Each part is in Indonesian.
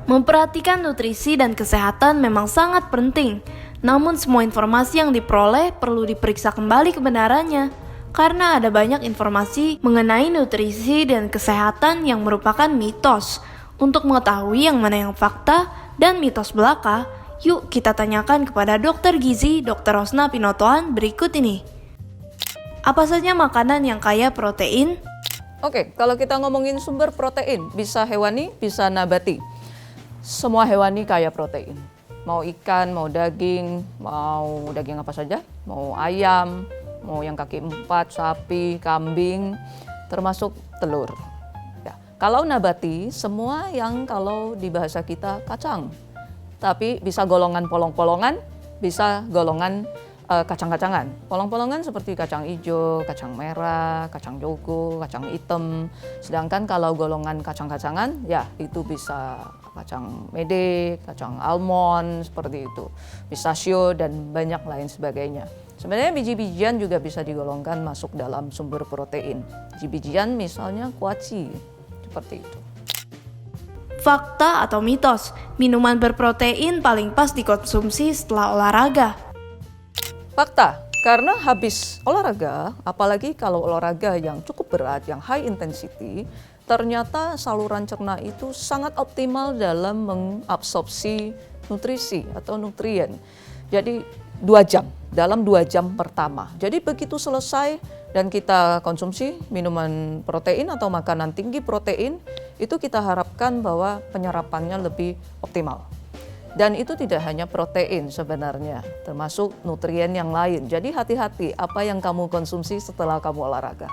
Memperhatikan nutrisi dan kesehatan memang sangat penting, namun semua informasi yang diperoleh perlu diperiksa kembali kebenarannya, karena ada banyak informasi mengenai nutrisi dan kesehatan yang merupakan mitos. Untuk mengetahui yang mana yang fakta dan mitos belaka, yuk kita tanyakan kepada dokter gizi Dr. Rosna Pinotoan berikut ini. Apa saja makanan yang kaya protein? Oke, kalau kita ngomongin sumber protein, bisa hewani, bisa nabati. Semua hewani kaya protein. Mau ikan, mau daging apa saja, mau ayam, mau yang kaki 4, sapi, kambing, termasuk telur. Ya. Kalau nabati, semua yang kalau di bahasa kita kacang. Tapi bisa golongan polong-polongan, bisa golongan kacang-kacangan. Polong-polongan seperti kacang hijau, kacang merah, kacang jogo, kacang hitam. Sedangkan kalau golongan kacang-kacangan, ya itu bisa kacang mede, kacang almond, seperti itu. Pistachio dan banyak lain sebagainya. Sebenarnya biji-bijian juga bisa digolongkan masuk dalam sumber protein. Biji-bijian misalnya kuaci, seperti itu. Fakta atau mitos, minuman berprotein paling pas dikonsumsi setelah olahraga. Fakta, karena habis olahraga, apalagi kalau olahraga yang cukup berat, yang high intensity, ternyata saluran cerna itu sangat optimal dalam mengabsorpsi nutrisi atau nutrien. Jadi 2 jam, dalam 2 jam pertama. Jadi begitu selesai dan kita konsumsi minuman protein atau makanan tinggi protein, itu kita harapkan bahwa penyerapannya lebih optimal. Dan itu tidak hanya protein sebenarnya, termasuk nutrien yang lain. Jadi hati-hati apa yang kamu konsumsi setelah kamu olahraga.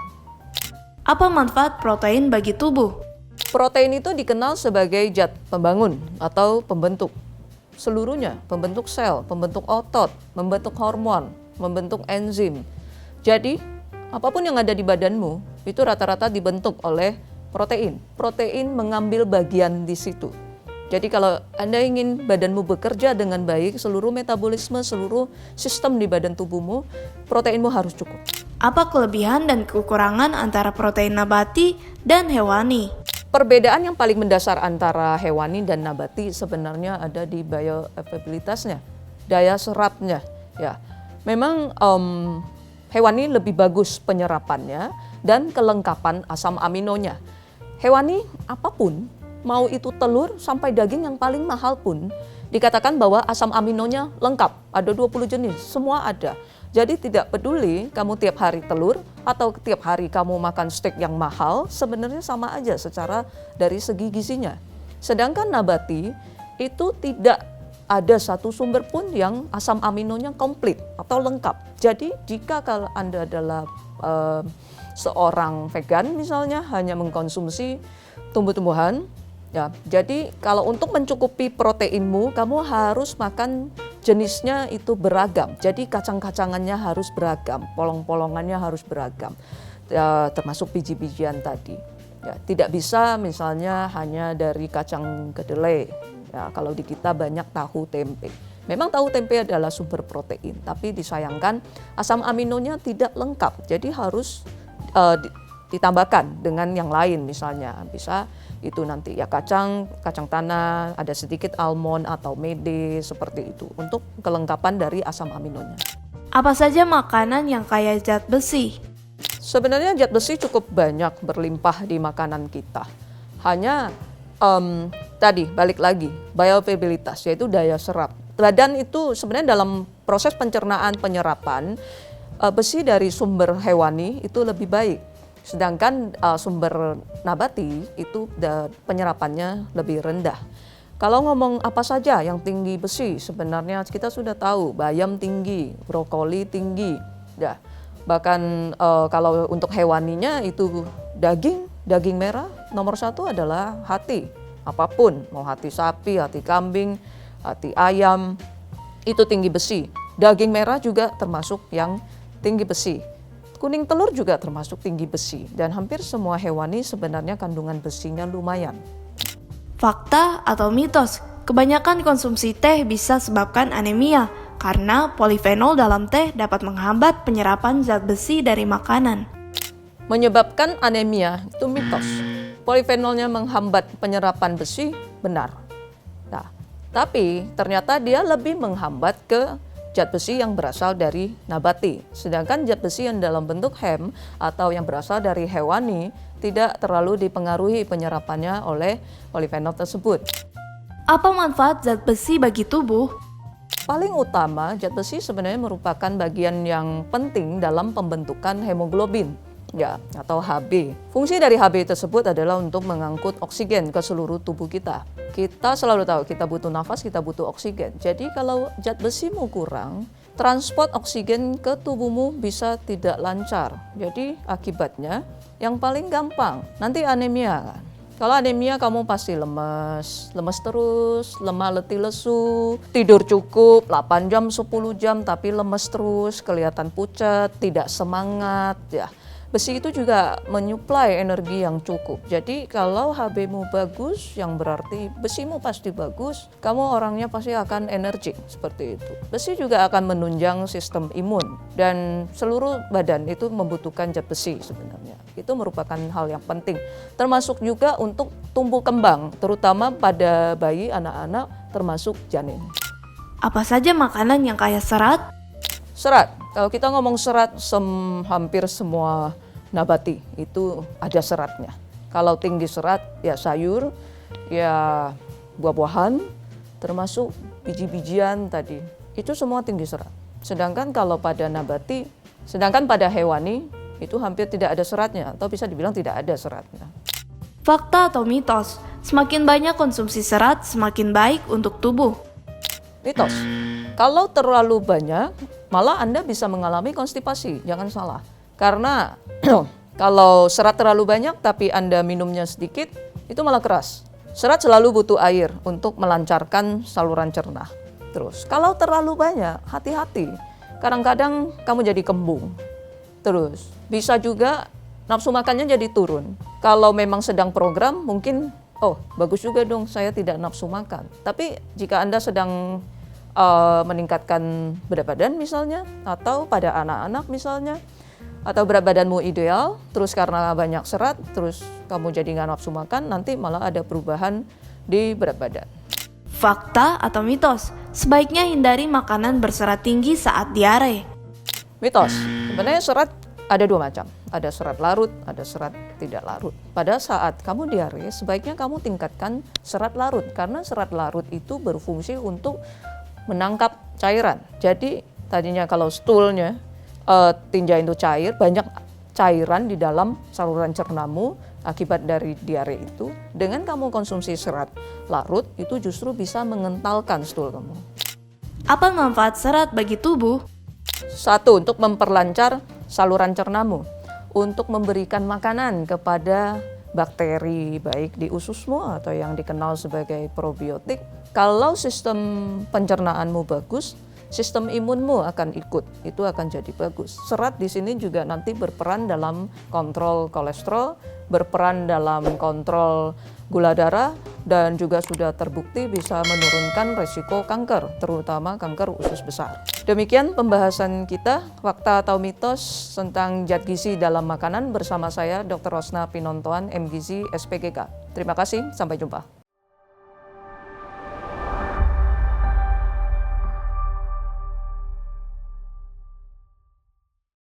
Apa manfaat protein bagi tubuh? Protein itu dikenal sebagai zat pembangun atau pembentuk. Seluruhnya, pembentuk sel, pembentuk otot, membentuk hormon, membentuk enzim. Jadi, apapun yang ada di badanmu, itu rata-rata dibentuk oleh protein. Protein mengambil bagian di situ. Jadi kalau Anda ingin badanmu bekerja dengan baik, seluruh metabolisme, seluruh sistem di badan tubuhmu, proteinmu harus cukup. Apa kelebihan dan kekurangan antara protein nabati dan hewani? Perbedaan yang paling mendasar antara hewani dan nabati sebenarnya ada di bioavailabilitasnya, daya serapnya. Ya, memang hewani lebih bagus penyerapannya dan kelengkapan asam aminonya. Hewani apapun, mau itu telur sampai daging yang paling mahal pun, dikatakan bahwa asam aminonya lengkap, ada 20 jenis, semua ada. Jadi tidak peduli kamu tiap hari telur atau tiap hari kamu makan steak yang mahal, sebenarnya sama aja secara dari segi gizinya. Sedangkan nabati itu tidak ada satu sumber pun yang asam aminonya komplit atau lengkap. Jadi jika kalau Anda adalah seorang vegan misalnya hanya mengkonsumsi tumbuh-tumbuhan, ya, jadi kalau untuk mencukupi proteinmu, kamu harus makan jenisnya itu beragam. Jadi kacang-kacangannya harus beragam, polong-polongannya harus beragam, ya, termasuk biji-bijian tadi. Ya, tidak bisa misalnya hanya dari kacang kedelai. Ya, kalau di kita banyak tahu tempe. Memang tahu tempe adalah sumber protein, tapi disayangkan asam aminonya tidak lengkap. Jadi harus ditambahkan dengan yang lain misalnya bisa itu nanti ya kacang tanah, ada sedikit almond atau mede seperti itu untuk kelengkapan dari asam aminonya. Apa saja makanan yang kaya zat besi? Sebenarnya zat besi cukup banyak berlimpah di makanan kita. Hanya tadi balik lagi bioavailabilitas yaitu daya serap. Badan itu sebenarnya dalam proses pencernaan penyerapan besi dari sumber hewani itu lebih baik. Sedangkan sumber nabati itu penyerapannya lebih rendah. Kalau ngomong apa saja yang tinggi besi, sebenarnya kita sudah tahu bayam tinggi, brokoli tinggi. Ya. Bahkan kalau untuk hewaninya itu daging merah nomor 1 adalah hati. Apapun, mau hati sapi, hati kambing, hati ayam, itu tinggi besi. Daging merah juga termasuk yang tinggi besi. Kuning telur juga termasuk tinggi besi dan hampir semua hewani sebenarnya kandungan besinya lumayan. Fakta atau mitos, kebanyakan konsumsi teh bisa sebabkan anemia karena polifenol dalam teh dapat menghambat penyerapan zat besi dari makanan. Menyebabkan anemia itu mitos. Polifenolnya menghambat penyerapan besi, benar. Tapi ternyata dia lebih menghambat ke zat besi yang berasal dari nabati. Sedangkan zat besi yang dalam bentuk heme atau yang berasal dari hewani tidak terlalu dipengaruhi penyerapannya oleh polifenol tersebut. Apa manfaat zat besi bagi tubuh? Paling utama, zat besi sebenarnya merupakan bagian yang penting dalam pembentukan hemoglobin, ya, atau Hb. Fungsi dari Hb tersebut adalah untuk mengangkut oksigen ke seluruh tubuh kita. Kita selalu tahu kita butuh nafas, kita butuh oksigen. Jadi kalau zat besimu kurang, transport oksigen ke tubuhmu bisa tidak lancar. Jadi akibatnya yang paling gampang nanti anemia kan. Kalau anemia kamu pasti lemes terus, lemah letih lesu, tidur cukup 8 jam 10 jam tapi lemes terus, kelihatan pucat, tidak semangat ya. Besi itu juga menyuplai energi yang cukup. Jadi kalau Hb-mu bagus, yang berarti besimu pasti bagus, kamu orangnya pasti akan energik seperti itu. Besi juga akan menunjang sistem imun dan seluruh badan itu membutuhkan zat besi sebenarnya. Itu merupakan hal yang penting. Termasuk juga untuk tumbuh kembang, terutama pada bayi, anak-anak, termasuk janin. Apa saja makanan yang kaya serat? Serat, kalau kita ngomong serat, hampir semua nabati itu ada seratnya. Kalau tinggi serat, ya sayur, ya buah-buahan, termasuk biji-bijian tadi. Itu semua tinggi serat. Sedangkan kalau pada nabati, sedangkan pada hewani, itu hampir tidak ada seratnya, atau bisa dibilang tidak ada seratnya. Fakta atau mitos? Semakin banyak konsumsi serat, semakin baik untuk tubuh. Mitos, kalau terlalu banyak, malah Anda bisa mengalami konstipasi, jangan salah. Karena kalau serat terlalu banyak tapi Anda minumnya sedikit, itu malah keras. Serat selalu butuh air untuk melancarkan saluran cerna. Terus, kalau terlalu banyak, hati-hati. Kadang-kadang kamu jadi kembung. Terus, bisa juga nafsu makannya jadi turun. Kalau memang sedang program, mungkin, oh bagus juga dong saya tidak nafsu makan. Tapi jika Anda sedang meningkatkan berat badan misalnya, atau pada anak-anak misalnya, atau berat badanmu ideal, terus karena banyak serat, terus kamu jadi nggak nafsu makan, nanti malah ada perubahan di berat badan. Fakta atau mitos? Sebaiknya hindari makanan berserat tinggi saat diare. Mitos, sebenarnya serat ada dua macam. Ada serat larut, ada serat tidak larut. Pada saat kamu diare, sebaiknya kamu tingkatkan serat larut, karena serat larut itu berfungsi untuk menangkap cairan. Jadi tadinya kalau stulnya tinja itu cair, banyak cairan di dalam saluran cernamu akibat dari diare itu. Dengan kamu konsumsi serat larut, itu justru bisa mengentalkan stul kamu. Apa manfaat serat bagi tubuh? Satu, untuk memperlancar saluran cernamu, untuk memberikan makanan kepada bakteri baik di ususmu atau yang dikenal sebagai probiotik. Kalau sistem pencernaanmu bagus, sistem imunmu akan ikut, itu akan jadi bagus. Serat di sini juga nanti berperan dalam kontrol kolesterol, berperan dalam kontrol gula darah, dan juga sudah terbukti bisa menurunkan resiko kanker, terutama kanker usus besar. Demikian pembahasan kita, fakta atau mitos tentang zat gizi dalam makanan bersama saya Dr. Rosna Pinontoan, MGizi SPGK. Terima kasih, sampai jumpa.